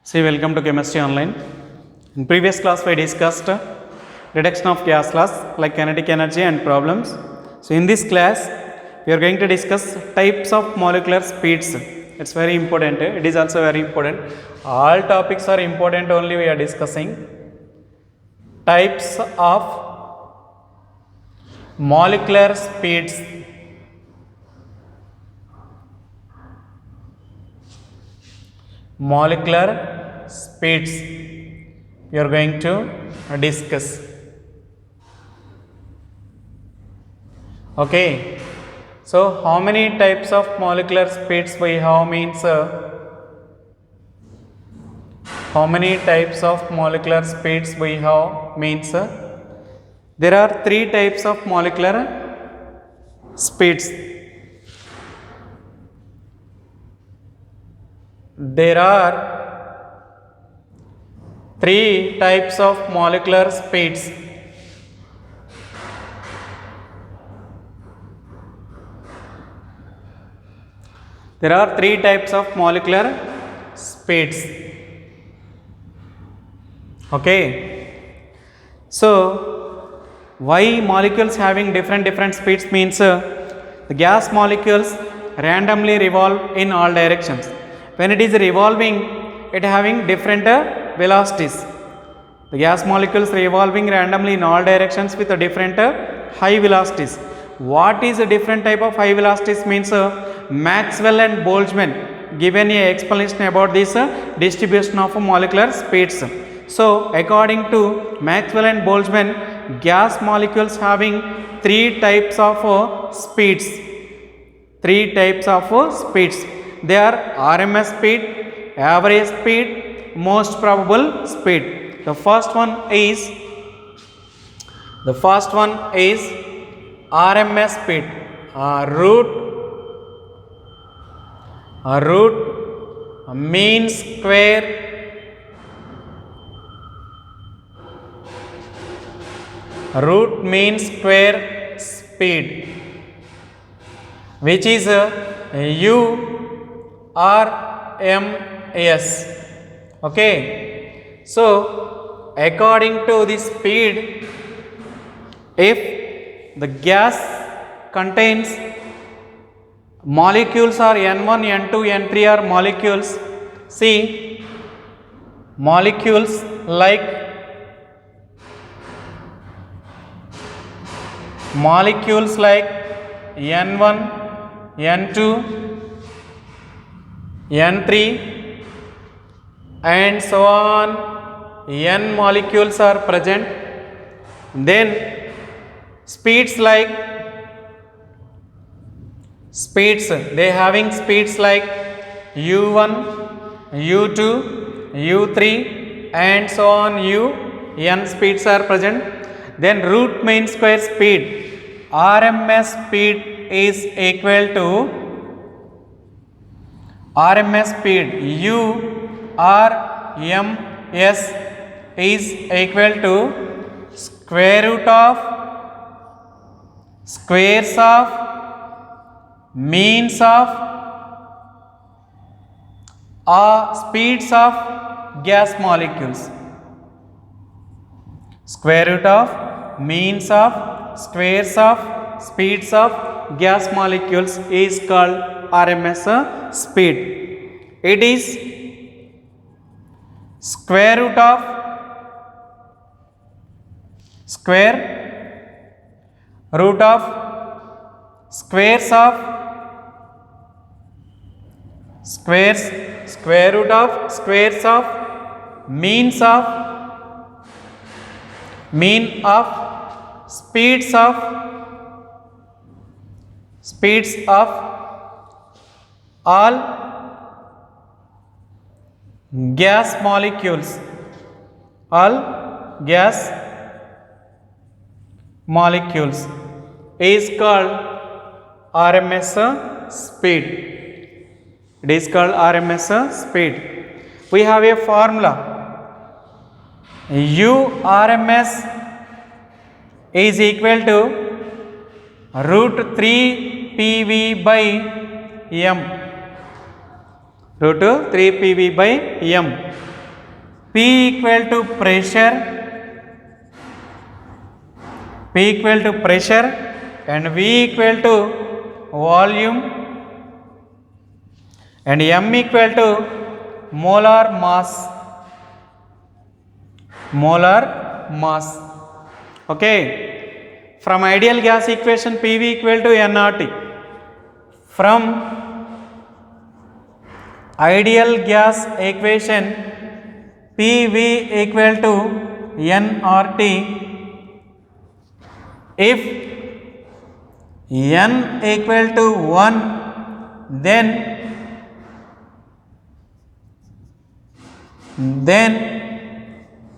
See, welcome to Chemistry Online. In previous class, we discussed reduction of gas laws like kinetic energy and problems. So, in this class, we are going to discuss types of molecular speeds. It's very important. It is also very important. All topics are important. Only we are discussing types of molecular speeds. Molecular speeds we are going to discuss. Okay, so how many types of molecular speeds we have means how many types of molecular speeds we have means there are three types of molecular speeds. There are three types of molecular speeds. There are three types of molecular speeds. Okay. So, why molecules having different speeds means the gas molecules randomly revolve in all directions. When it is revolving, it having different velocities. The gas molecules revolving randomly in all directions with a different high velocities. What is a different type of high velocities means Maxwell and Boltzmann given a explanation about this distribution of molecular speeds. So, according to Maxwell and Boltzmann, gas molecules having three types of speeds. Three types of speeds. They are RMS speed, average speed, most probable speed. The first one is RMS speed, root mean square speed, which is URMS. Okay, so according to this speed, if the gas contains molecules are N1, N2, N3 are molecules. See, molecules like N1, N2, N3 and so on, N molecules are present. Then speeds they having speeds like U1, U2, U3 and so on, N speeds are present. Then root mean square speed, RMS speed is equal to RMS speed URMS is equal to squares of means of speeds of gas molecules. Square root of means of squares of speeds of gas molecules is called RMS speed. It is square root of squares of mean of speeds of all gas molecules is called RMS speed. It is called RMS speed. We have a formula. URMS is equal to root 3 PV by M. Root 3 PV by M. P equal to pressure, P equal to pressure and V equal to volume and M equal to molar mass, molar mass. Okay, from ideal gas equation PV equal to nRT, from ideal gas equation PV equal to nRT, if n equal to 1 then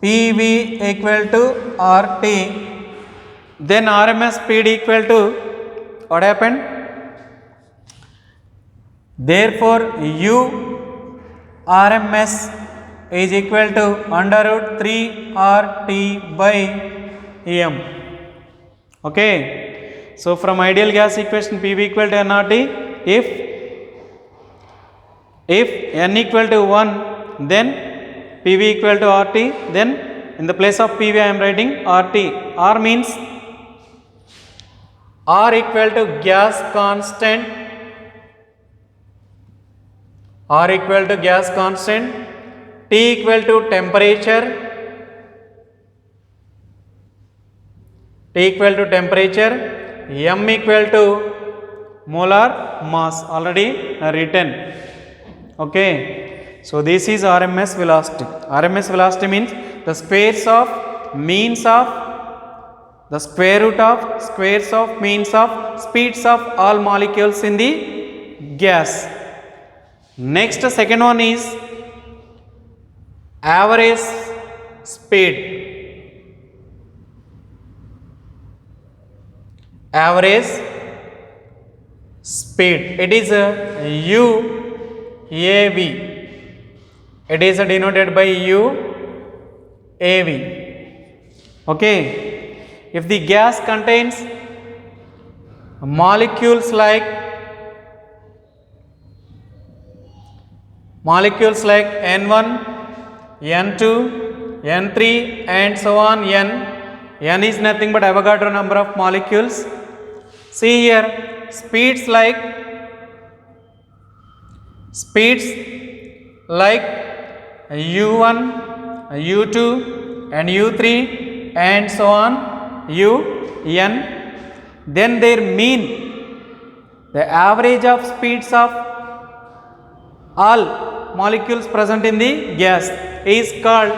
PV equal to RT, then RMS speed equal to what happened? Therefore U RMS is equal to under root 3 RT by M. Okay, so from ideal gas equation PV equal to nRT, if n equal to 1 then PV equal to RT, then in the place of PV I am writing RT. R means R equal to gas constant, R equal to gas constant, T equal to temperature, T equal to temperature, M equal to molar mass, already written. Okay, so this is RMS velocity. RMS velocity means the squares of means of the square root of squares of means of speeds of all molecules in the gas. Next, second one is average speed. Average speed, it is UAV. It is denoted by UAV. Okay, if the gas contains molecules like N1, N2, N3 and so on, N is nothing but Avogadro number of molecules. See here, speeds like U1, U2 and U3 and so on, UN, then their mean, the average of speeds of all molecules present in the gas is called,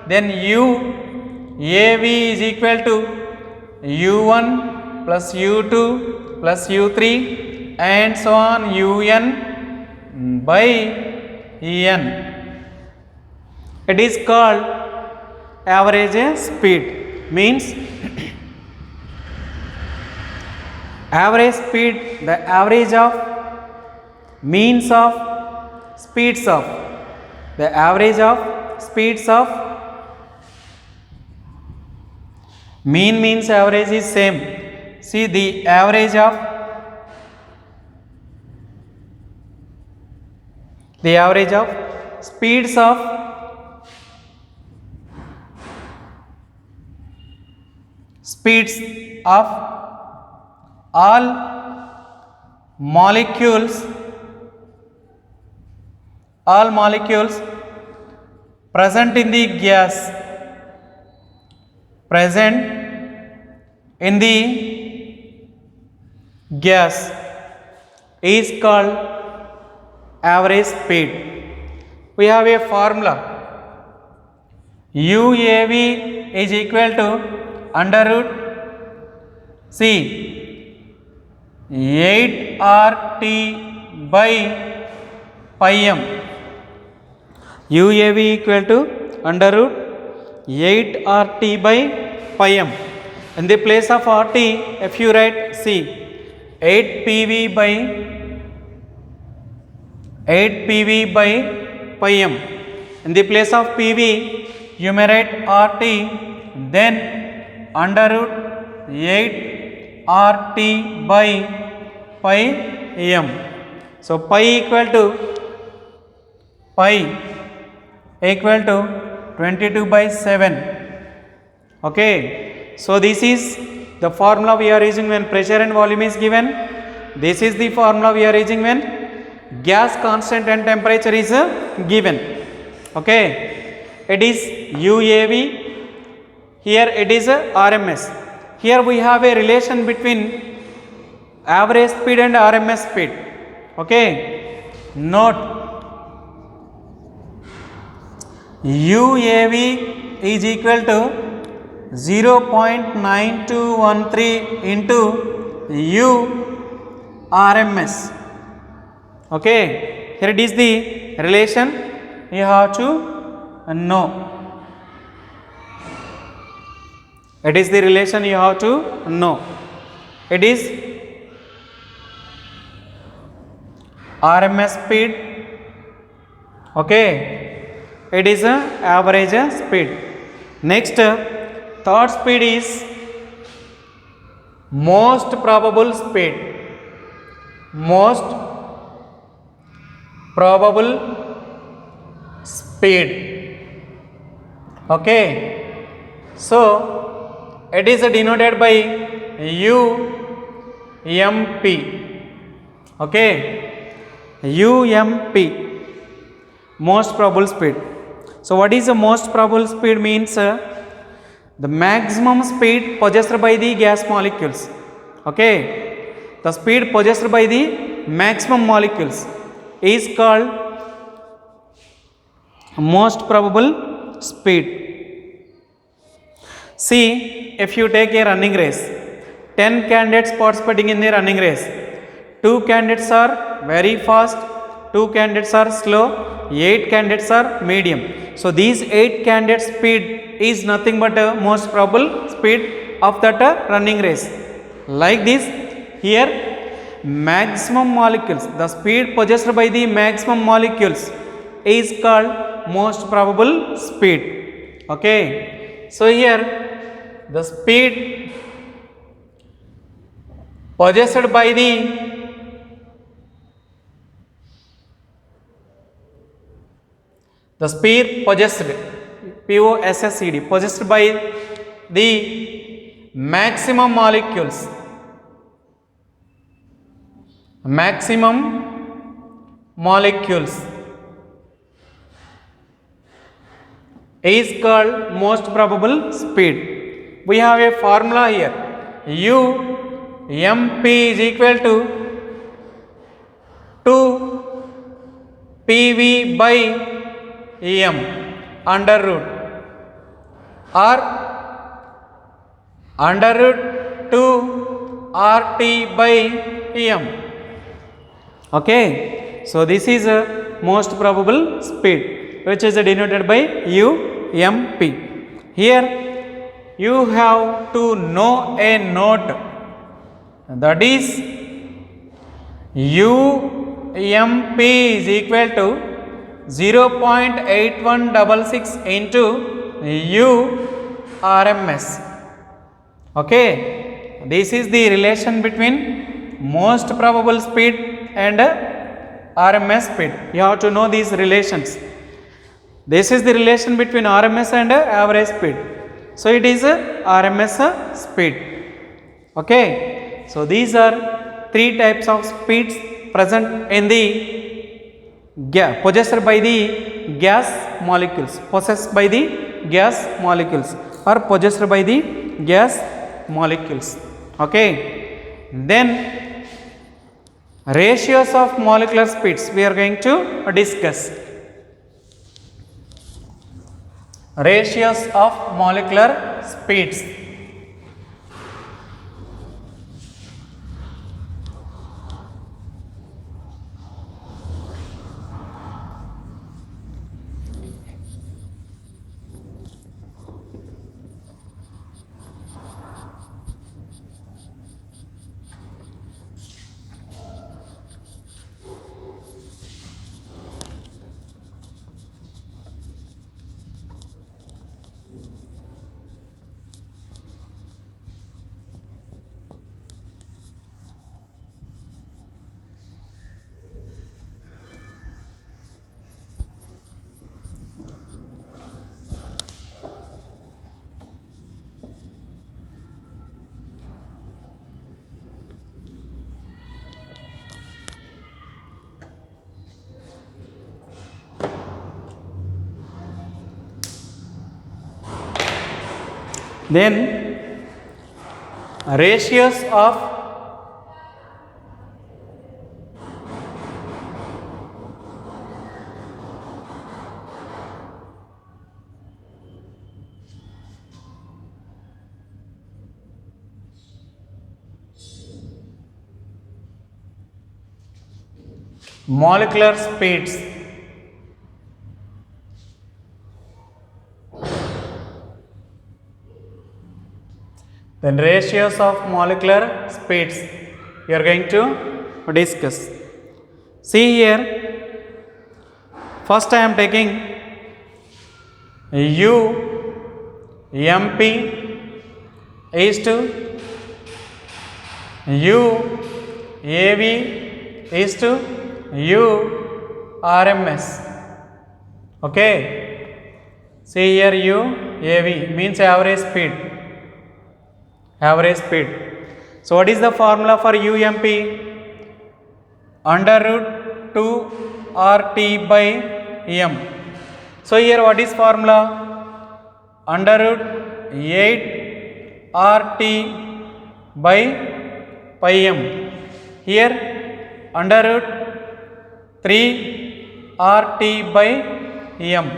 then UAV is equal to U1 plus U2 plus U3 and so on, UN by En. It is called average speed, means average speed, the average of means of speeds of, the average of speeds of, mean means average is same. See, the average of speeds of all molecules present in the gas, is called average speed. We have a formula, UAV is equal to under root 8RT by pi m. UAV equal to under root 8RT by pi m. In the place of RT, if you write 8 PV by pi m. In the place of PV, you may write RT, then under root 8RT by pi m. So pi equal to 22/7. Okay, so this is the formula we are using when pressure and volume is given. This is the formula we are using when gas constant and temperature is given. Okay, it is UAV, here it is RMS. Here we have a relation between average speed and RMS speed. Okay, note UAV is equal to 0.9213 into U RMS. Okay, here it is the relation you have to know. It is the relation you have to know. It is RMS speed. Okay, it is a average speed. Next, third speed is most probable speed. Most probable speed. Okay, so it is denoted by UMP. Okay, UMP, most probable speed. So what is the most probable speed means? The maximum speed possessed by the gas molecules. Okay, the speed possessed by the maximum molecules is called most probable speed. See, if you take a running race, 10 candidates participating in the running race. 2 candidates are very fast, 2 candidates are slow, 8 candidates are medium. So these 8 candidates speed is nothing but a most probable speed of that running race. Like this, here maximum molecules, the speed possessed by the maximum molecules is called most probable speed. Okay, so here the speed possessed by the speed possessed, POSSED, possessed by the maximum molecules, is called most probable speed. We have a formula here. UMP is equal to 2 PV by EM under root, or under root 2 RT by EM. Okay, so this is a most probable speed, which is denoted by UMP. Here you have to know a note, that is UMP is equal to 0.8166 into U RMS. Okay, this is the relation between most probable speed and RMS speed. You have to know these relations. This is the relation between RMS and average speed. So it is RMS speed. Okay, so these are 3 types of speeds present in the possessed by the gas molecules, possessed by the gas molecules, or possessed by the gas molecules. Okay, then ratios of molecular speeds we are going to discuss. Ratios of molecular speeds. Then ratios of molecular speeds. Then ratios of molecular speeds you are going to discuss. See here, first I am taking U MP is to U AV is to U RMS. Okay, see here U AV means average speed. Average speed. So what is the formula for UMP? Under root 2 RT by M. So here what is formula? Under root 8 RT by pi M. Here under root 3 RT by M.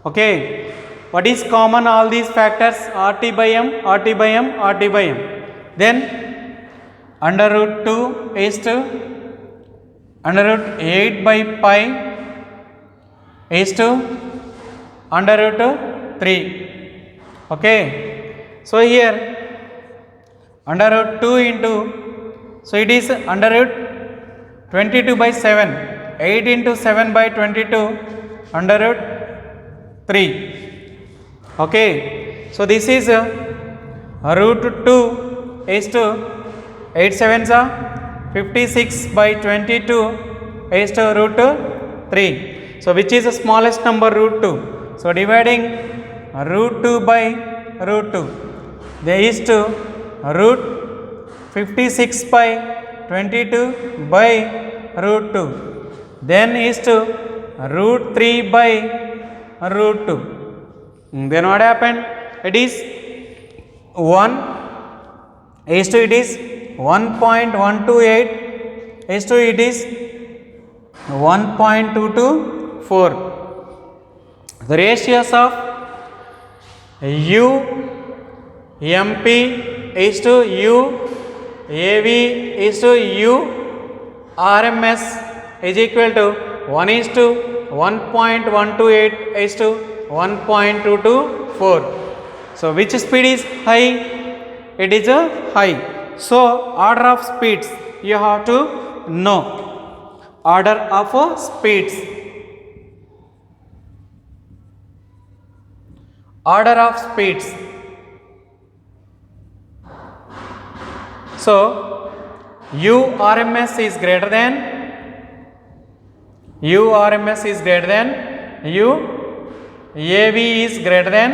Okay. What is common all these factors? RT by M, RT by M, RT by M. Then under root 2 is to under root 8 by pi is to under root 3. Okay. So here under root 2 into, so it is under root 22 by 7. 8 into 7 by 22 under root 3. Okay, so this is root 2 is to 8 sevens are 56 by 22 is to root 3. So which is the smallest number? Root 2. So dividing root 2 by root 2, there is to root 56 by 22 by root 2. Then is to root 3 by root 2. Then what happened? It is 1 is to it is 1.128 is to it is 1.224. The ratios of U MP is to U AV is to U RMS is equal to 1 is to 1.128 is to 1.224. So which speed is high? It is a high. So order of speeds you have to know. Order of speeds. Order of speeds. So URMS is greater than URMS is greater than AV is greater than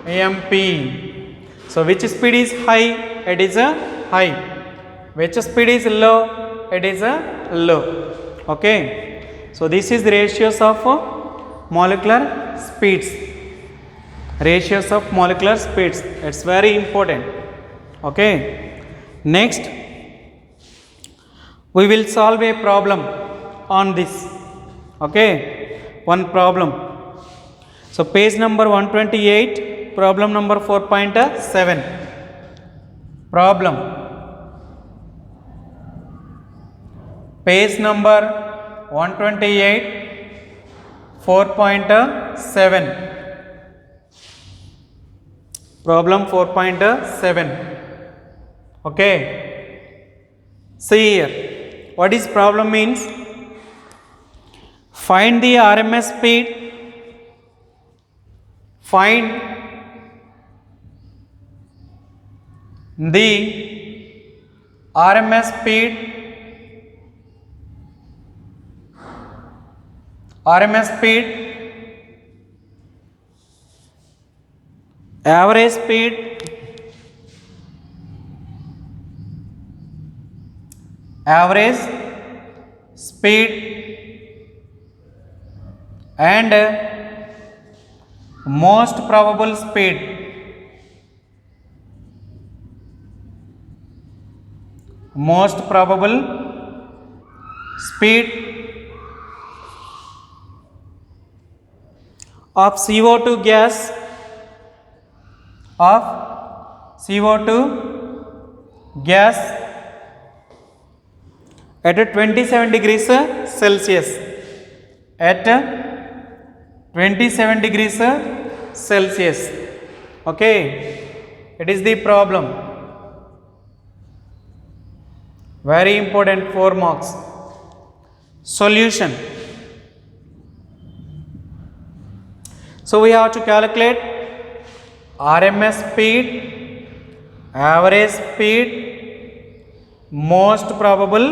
UMP. So which speed is high? It is a high. Which speed is low? It is a low. Okay. So this is the ratios of molecular speeds. Ratios of molecular speeds. It's very important. Okay. Next, we will solve a problem on this. Okay. One problem. So page number 128, problem number 4.7. Problem. Page number 128, 4.7. Problem 4.7. Okay. See here. What is problem means? Find the RMS speed. Find the RMS speed. RMS speed, average speed, average speed, and most probable speed, most probable speed of CO2 gas, of CO2 gas at 27 degrees Celsius, at 27 degrees Celsius. Okay, it is the problem. Very important, 4 marks. Solution. So we have to calculate RMS speed, average speed, most probable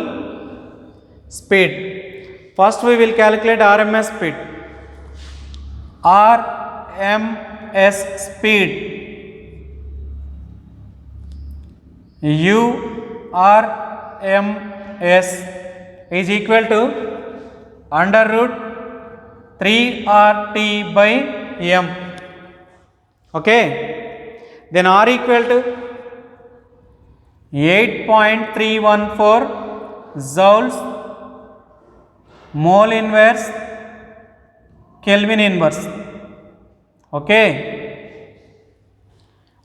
speed. First we will calculate RMS speed. RMS speed, URMS is equal to under root 3RT by M. Okay, then R equal to 8.314 joules mole inverse Kelvin inverse. Okay,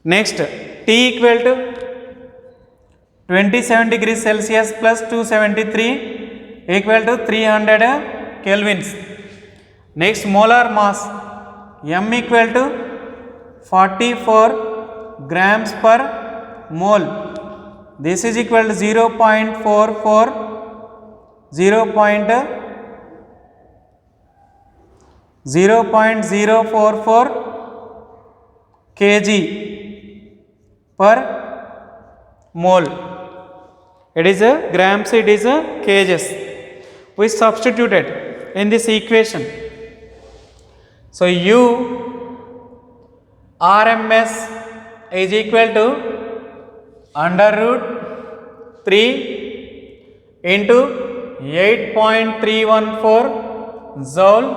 next T equal to 27 degrees Celsius plus 273 equal to 300 kelvins. Next, molar mass M equal to 44 grams per mole. This is equal to 0.44 kg per mole. It is a grams, it is a kgs. We substituted in this equation. So U RMS is equal to under root 3 into 8.314 joule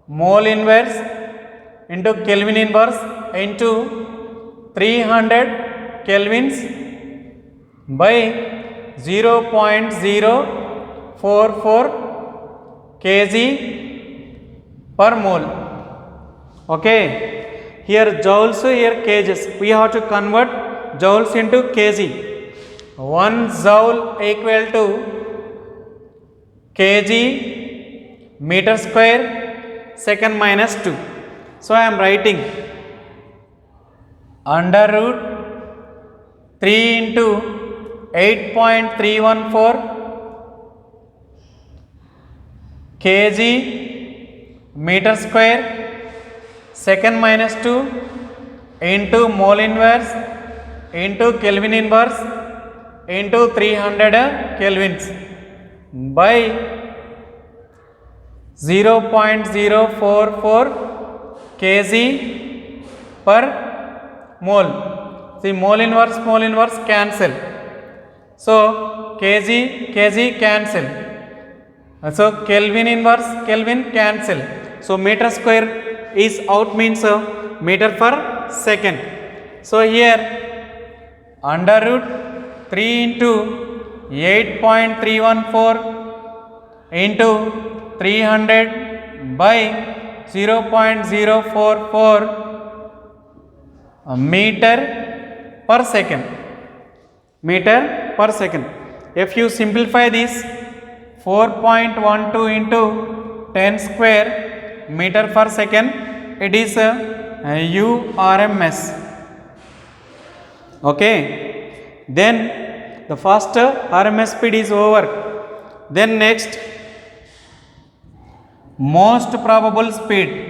mole inverse into Kelvin inverse into 300 kelvins by 0.044 kg per mole. Okay, here joules, here kgs. We have to convert joules into kg. 1 joule equal to kg meter square second minus 2. So I am writing under root 3 into 8.314 kg meter square second minus 2 into mole inverse into Kelvin inverse into 300 kelvins by 0.044 kg per mole. See, mole inverse cancel. So kg cancel. So Kelvin inverse Kelvin cancel. So meter square is out, means meter per second. So here under root 3 into 8.314 into 300 by 0.044 meter per second. Meter per second. If you simplify this, 4.12 into 10 square meter per second, it is URMS. Okay, then the first RMS speed is over. Then next, most probable speed.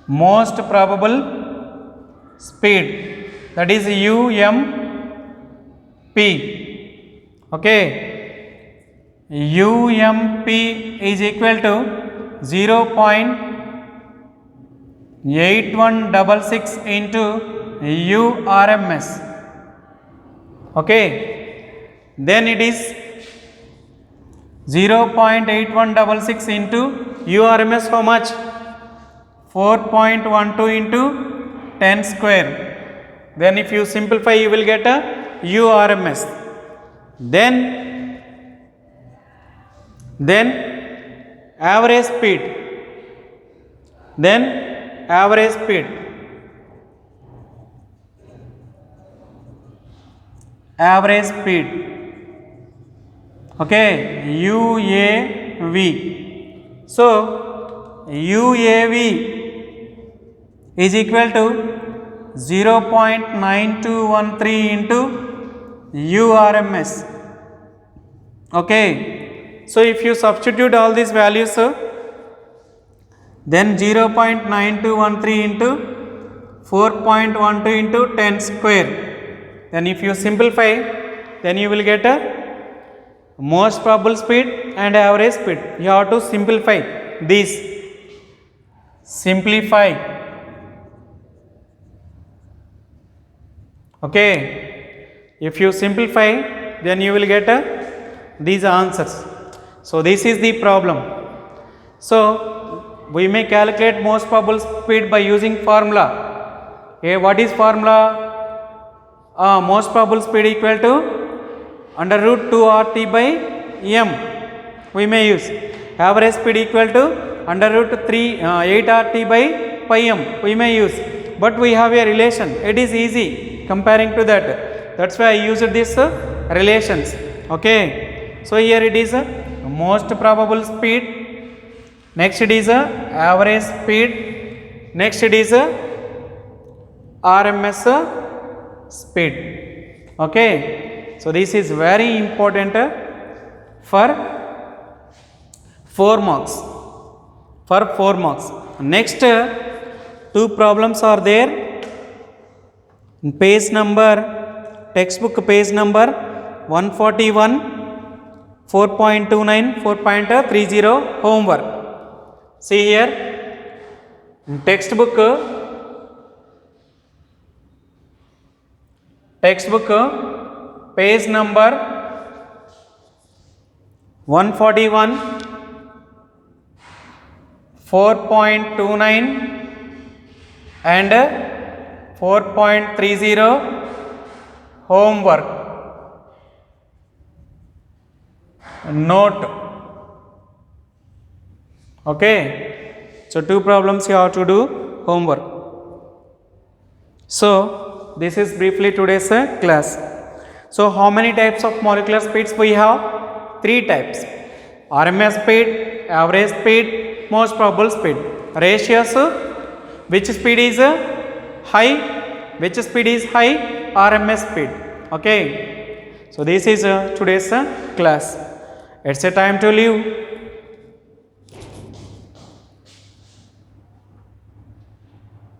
Most probable speed, that is UMP. Okay, UMP is equal to 0.8166 into URMS. Okay, then it is 0.8166 into URMS how much? 4.12 into 10 square. Then if you simplify you will get a URMS. Then average speed. Then average speed. Average speed. Okay, UAV. So UAV is equal to 0.9213 into URMS. Okay, so if you substitute all these values, then 0.9213 into 4.12 into 10 square. Then if you simplify, then you will get a most probable speed and average speed. You have to simplify this. Simplify. Okay. If you simplify, then you will get these answers. So this is the problem. So we may calculate most probable speed by using formula. Okay, what is formula? Most probable speed equal to under root 2 RT by m. We may use average speed equal to under root 8 RT by pi m. We may use, but we have a relation. It is easy comparing to that. That's why I used this relations. Okay. So here it is most probable speed. Next it is average speed. Next it is RMS speed. Okay. So this is very important for 4 marks. For 4 marks. Next 2 problems are there. Page number, textbook page number 141, 4.29, 4.30 homework. See here, textbook page number 141, 4.29 and 4.30 homework. Note. Okay. So 2 problems you have to do homework. So this is briefly today's class. So how many types of molecular speeds we have? 3 types. RMS speed, average speed, most probable speed. Ratios, which speed is high, which speed is high, RMS speed. Okay. So this is today's class. It's a time to leave.